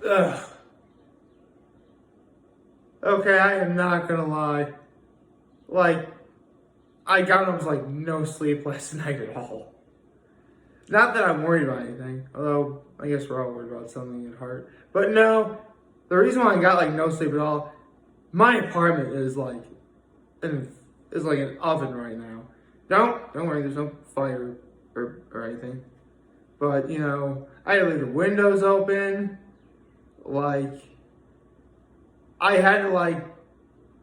Ugh. Okay, I am not gonna lie. Like, I got almost like no sleep last night at all. Not that I'm worried about anything, although I guess we're all worried about something at heart. But no, the reason why I got like no sleep at all, my apartment is like an oven right now. Don't worry, there's no fire or anything. But I had to leave the windows open. Like, I had to like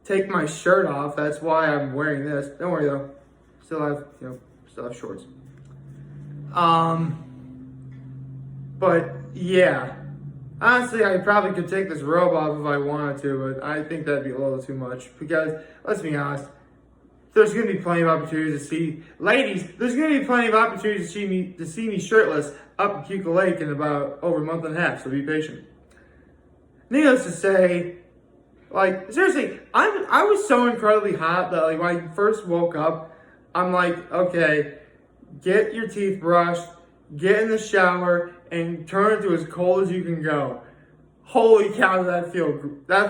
take my shirt off. That's why I'm wearing this. Don't worry though. Still have shorts. Um, but yeah. Honestly, I probably could take this robe off if I wanted to, but I think that'd be a little too much because let's be honest, there's gonna be plenty of opportunities to see ladies. There's gonna be plenty of opportunities to see me shirtless up in Cuca Lake in about over a month and a half. So be patient. Needless to say, like seriously, I was so incredibly hot that like when I first woke up, I'm like, okay, get your teeth brushed, get in the shower, and turn it to as cold as you can go. Holy cow, that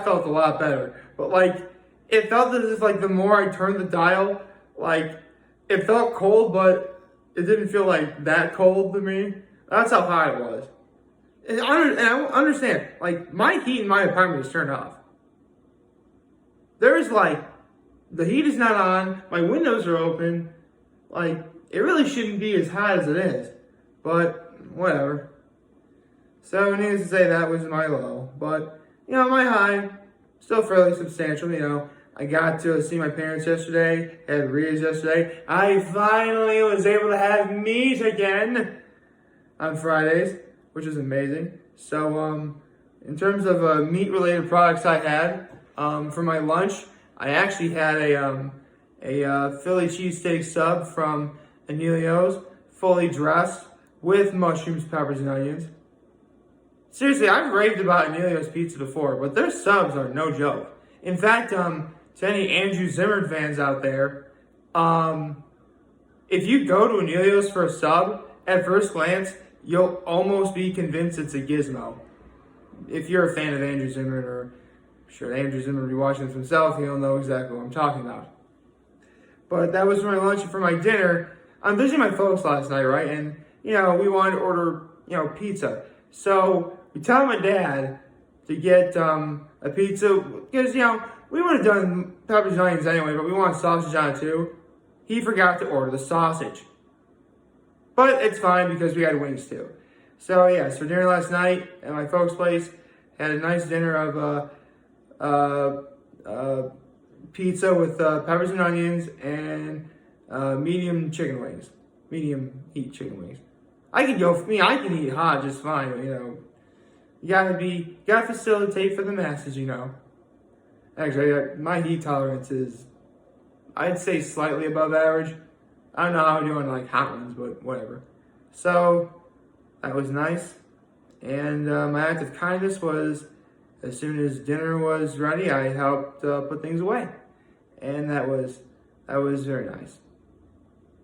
felt a lot better. But like, it felt as if like the more I turned the dial, like it felt cold, but it didn't feel like that cold to me. That's how hot it was. And I understand, like my heat in my apartment is turned off. There's like, the heat is not on, my windows are open, like it really shouldn't be as hot as it is, but whatever. So needless to say, that was my low, but my high, still fairly substantial. I got to see my parents yesterday, had Ria's yesterday. I finally was able to have meat again on Fridays, which is amazing. So in terms of meat-related products I had, for my lunch, I actually had a Philly cheesesteak sub from Anelio's, fully dressed with mushrooms, peppers, and onions. Seriously, I've raved about Anelio's pizza before, but their subs are no joke. In fact, to any Andrew Zimmern fans out there, if you go to Anelio's for a sub, at first glance, you'll almost be convinced it's a gizmo. If you're a fan of Andrew Zimmern, or I'm sure Andrew Zimmern will be watching this himself, he'll know exactly what I'm talking about. But that was for my lunch and for my dinner. I'm visiting my folks last night, right? And, we wanted to order, pizza. So we tell my dad to get a pizza because, we would have done peppers and onions anyway, but we want sausage on it too. He forgot to order the sausage. But it's fine because we had wings too. So yeah, so dinner last night at my folks' place, had a nice dinner of pizza with peppers and onions and medium chicken wings. Medium heat chicken wings. I can eat hot just fine, but you gotta facilitate for the masses, Actually, my heat tolerance is, I'd say slightly above average. I don't know how I'm doing like hot ones, but whatever. So, that was nice. And my act of kindness was, as soon as dinner was ready, I helped put things away. And that was very nice.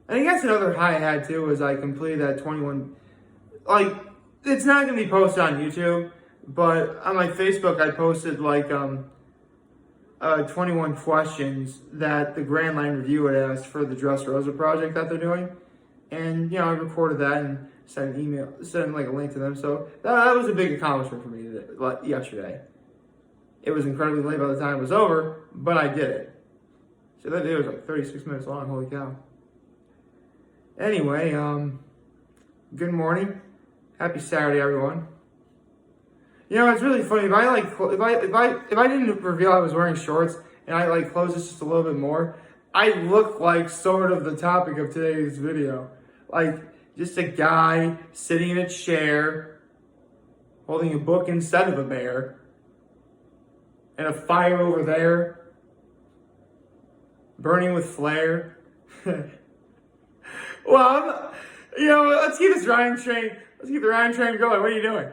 And I guess another high I had too was I completed that 21, like, it's not going to be posted on YouTube, but on my Facebook I posted like 21 questions that the Grand Line Review had asked for the Dressrosa project that they're doing. And, I recorded that and sent like a link to them. So that was a big accomplishment for me yesterday. It was incredibly late by the time it was over, but I did it. So that day was like 36 minutes long, holy cow. Anyway, good morning. Happy Saturday, everyone. It's really funny. If I didn't reveal I was wearing shorts and I like close this just a little bit more, I look like sort of the topic of today's video. Like just a guy sitting in a chair, holding a book instead of a bear, and a fire over there, burning with flare. Well, let's keep this rhyme train. Let's keep the rhyme train going. What are you doing?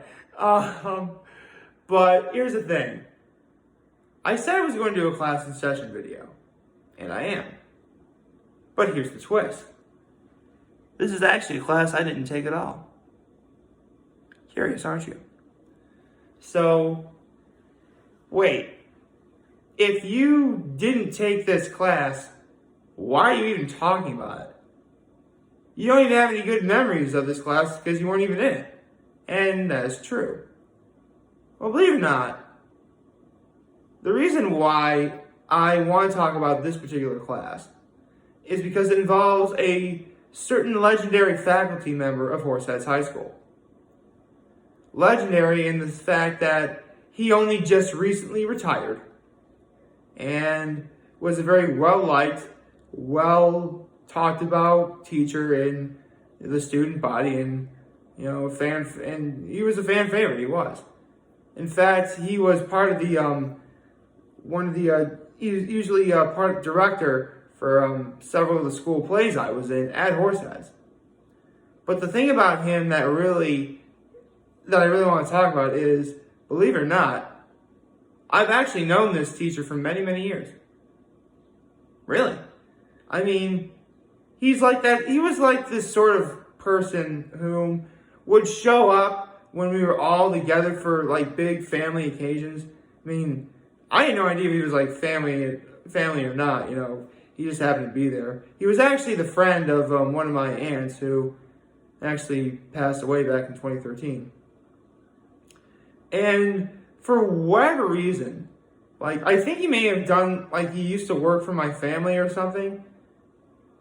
But here's the thing. I said I was going to do a class in session video, and I am. But here's the twist. This is actually a class I didn't take at all. Curious, aren't you? So, wait. If you didn't take this class, why are you even talking about it? You don't even have any good memories of this class because you weren't even in it. And that's true. Well, believe it or not, the reason why I want to talk about this particular class is because it involves a certain legendary faculty member of Horseheads High School. Legendary in the fact that he only just recently retired and was a very well-liked, well-talked about teacher in the student body, and and he was a fan favorite. He was. In fact, he was part of the usually part director for several of the school plays I was in at Horseheads. But the thing about him that I really want to talk about is, believe it or not, I've actually known this teacher for many, many years. Really. I mean, he's like that. He was like this sort of person who would show up when we were all together for like big family occasions. I mean, I had no idea if he was like family or not, He just happened to be there. He was actually the friend of one of my aunts who actually passed away back in 2013. And for whatever reason, like, I think he may have done, like, he used to work for my family or something.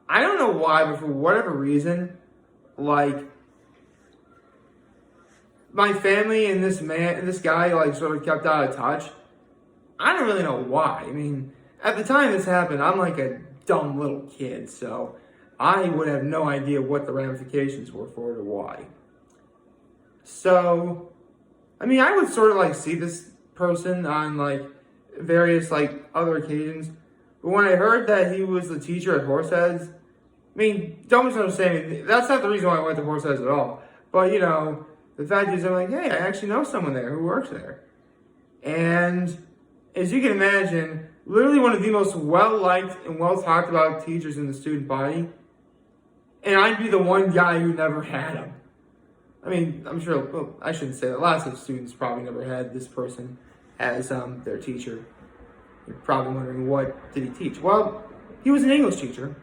I don't know why, but for whatever reason, like, my family and this guy, like, sort of kept out of touch. I don't really know why. I mean, at the time this happened, I'm like a dumb little kid, so I would have no idea what the ramifications were for it or why. So, I mean, I would sort of like see this person on like various like other occasions, but when I heard that he was the teacher at Horseheads, I mean, don't misunderstand me, that's not the reason why I went to Horseheads at all. But the fact is, I'm like, hey, I actually know someone there who works there. And as you can imagine, literally one of the most well-liked and well-talked about teachers in the student body, and I'd be the one guy who never had him. I mean, I'm sure, well, I shouldn't say that. Lots of students probably never had this person as their teacher. You're probably wondering, what did he teach? Well, he was an English teacher,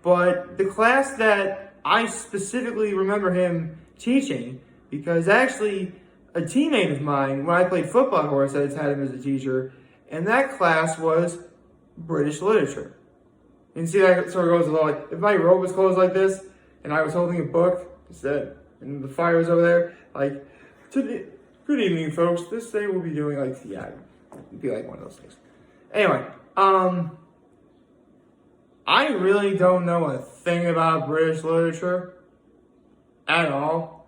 but the class that I specifically remember him teaching, because actually a teammate of mine, when I played football at Horseheads, had him as a teacher, and that class was British literature. And see, that sort of goes along, like, if my robe was closed like this, and I was holding a book, and the fire was over there, like, good evening, folks, this day we'll be doing, like, yeah, it'd be like one of those things. Anyway, I really don't know a thing about British literature at all.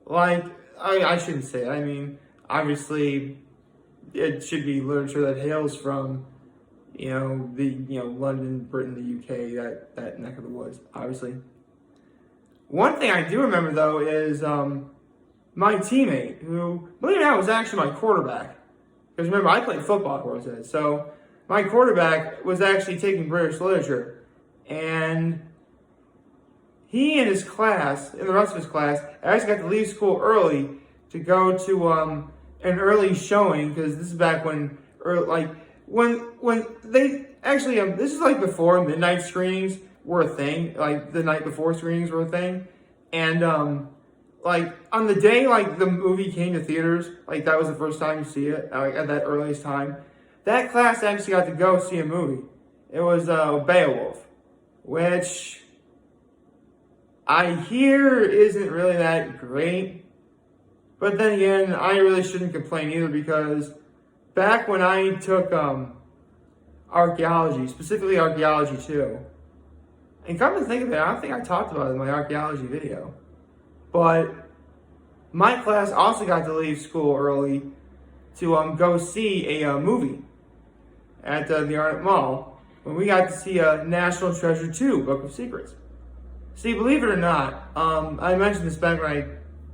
Like, I shouldn't say it. I mean, obviously, it should be literature that hails from, London, Britain, the UK, that neck of the woods, obviously. One thing I do remember, though, is my teammate, who, believe it or not, was actually my quarterback. Because remember, I played football at Horseheads, so my quarterback was actually taking British literature. And he and his class, and the rest of his class, actually got to leave school early to go to an early showing, because this is back when they actually, this is like before midnight screenings were a thing, like the night before screenings were a thing. And like on the day like the movie came to theaters, like that was the first time you see it, like at that earliest time, that class actually got to go see a movie. It was Beowulf, which I hear isn't really that great. But then again, I really shouldn't complain either, because back when I took archaeology, specifically archaeology 2, and come to think of it, I don't think I talked about it in my archaeology video, but my class also got to leave school early to go see a movie at the Arnott Mall, when we got to see National Treasure 2, Book of Secrets. See, believe it or not, I mentioned this back when I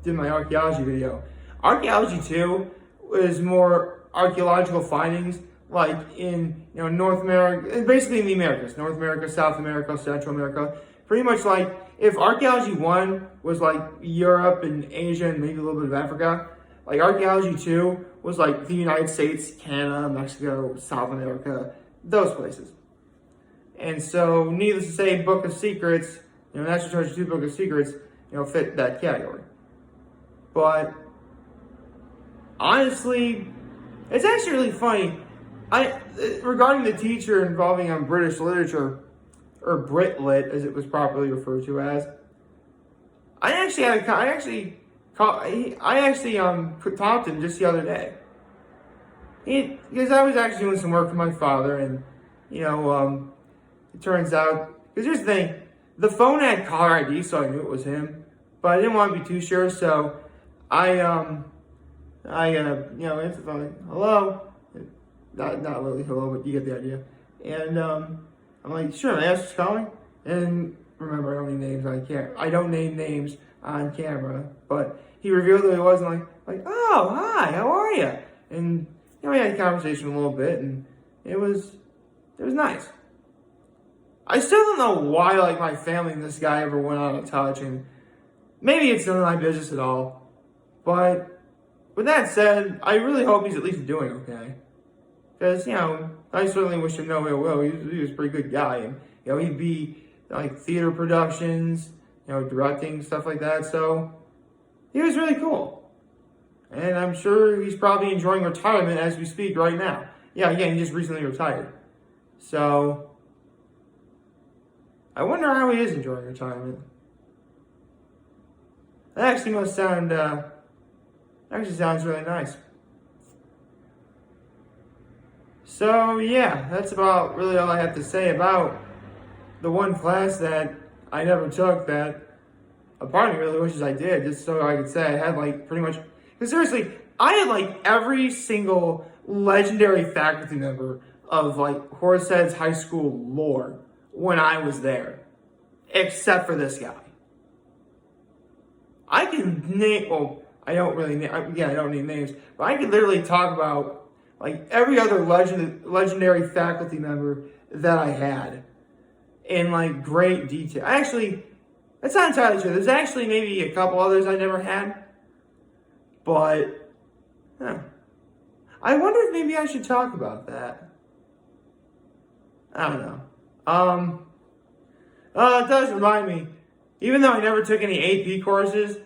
did my archaeology video. Archaeology 2 is more archaeological findings, like in North America, basically in the Americas, North America, South America, Central America. Pretty much like if archaeology 1 was like Europe and Asia and maybe a little bit of Africa, Like archaeology 2 was like the United States, Canada, Mexico, South America, those places. And so, needless to say, Book of Secrets, National Treasure 2 Book of Secrets, fit that category. But honestly, it's actually really funny. Regarding the teacher involving British literature, or Brit Lit as it was properly referred to as, I actually talked to him just the other day. Because I was actually doing some work for my father, and it turns out, because here's the thing, the phone had caller ID, so I knew it was him, but I didn't want to be too sure, so I answered the phone, hello, not really hello, but you get the idea, and I'm like, sure, may I ask who's calling? And remember, I don't name names, I don't name names on camera, but he revealed who he was, and like, oh, hi, how are you? And we had a conversation a little bit, and it was nice. I still don't know why, my family and this guy ever went out of touch, and maybe it's none of my business at all. But with that said, I really hope he's at least doing okay. Because, I certainly wish him no ill will. He was a pretty good guy, and, he'd be, theater productions, directing, stuff like that, so he was really cool. And I'm sure he's probably enjoying retirement as we speak right now. Yeah, again, he just recently retired. So I wonder how he is enjoying retirement. That actually must sound, sounds really nice. So yeah, that's about really all I have to say about the one class that I never took that a part of me really wishes I did, just so I could say I had pretty much, because seriously, I had every single legendary faculty member of Horsehead's high school lore when I was there, except for this guy. I can name, well, I don't really name, again, I don't name names, but I could literally talk about every other legendary faculty member that I had in great detail. Actually, that's not entirely true. There's actually maybe a couple others I never had, but I wonder if maybe I should talk about that. I don't know. It does remind me, even though I never took any AP courses,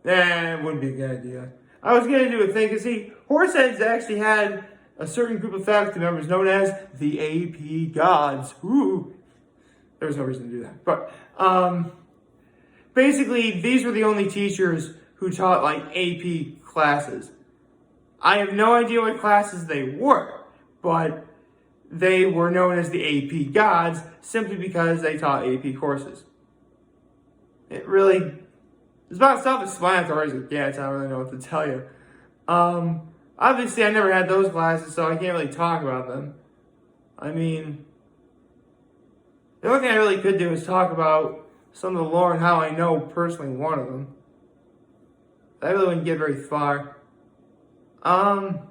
it wouldn't be a good idea. I was going to do a thing, because Horseheads actually had a certain group of faculty members known as the AP Gods. Ooh, there was no reason to do that. But basically, these were the only teachers who taught AP classes. I have no idea what classes they were, but they were known as the AP Gods simply because they taught AP courses. It's about self-explanatory as it gets. I don't really know what to tell you. Obviously, I never had those classes, so I can't really talk about them. I mean, the only thing I really could do is talk about some of the lore and how I know personally one of them. I really wouldn't get very far. I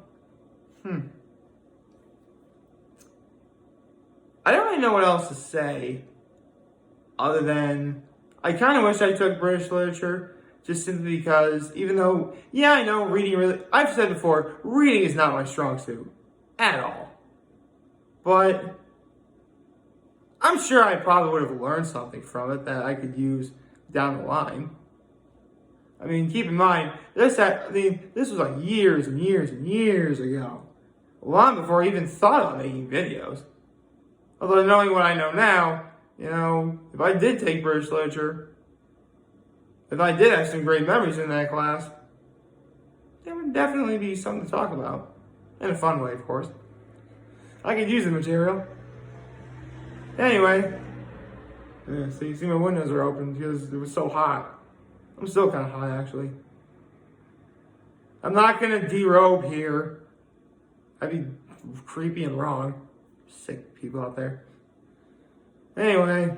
don't really know what else to say other than I kind of wish I took British literature, just simply because, even though, yeah, I know reading I've said before, reading is not my strong suit at all. But I'm sure I probably would have learned something from it that I could use down the line. I mean, keep in mind, this was years and years and years ago. Long before I even thought about making videos. Although knowing what I know now, if I did take British literature, if I did have some great memories in that class, there would definitely be something to talk about. In a fun way, of course. I could use the material. Anyway, yeah, see my windows are open because it was so hot. I'm still kind of hot, actually. I'm not going to derobe here. That'd be creepy and wrong. Sick people out there. Anyway,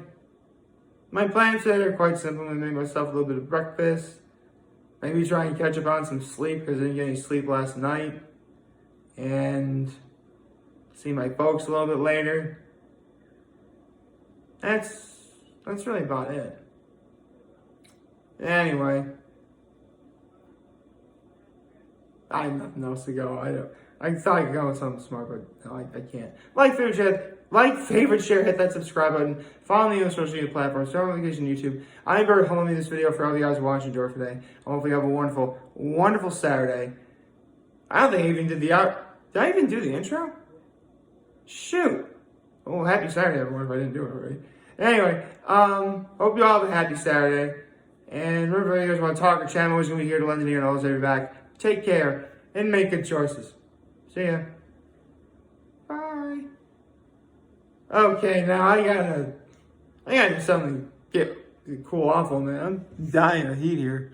my plans today are quite simple. I'm going to make myself a little bit of breakfast. Maybe try and catch up on some sleep because I didn't get any sleep last night. And see my folks a little bit later. That's really about it. Anyway, I have nothing else to go. I thought I could go with something smart, but no, I can't. Favorite, share, hit that subscribe button. Follow me on social media platforms. Start notification YouTube. I'm very holding this video for all you guys watching. Enjoy today. I hope you have a wonderful, wonderful Saturday. I don't think I even did the out. Did I even do the intro? Shoot. Oh, happy Saturday, everyone, if I didn't do it already. Anyway, hope you all have a happy Saturday. And remember, if you guys want to talk or chat, I'm always going to be here to lend an ear and always have your back. Take care and make good choices. See ya. Bye. Okay, now I gotta do something to get cool off on, man. I'm dying of heat here.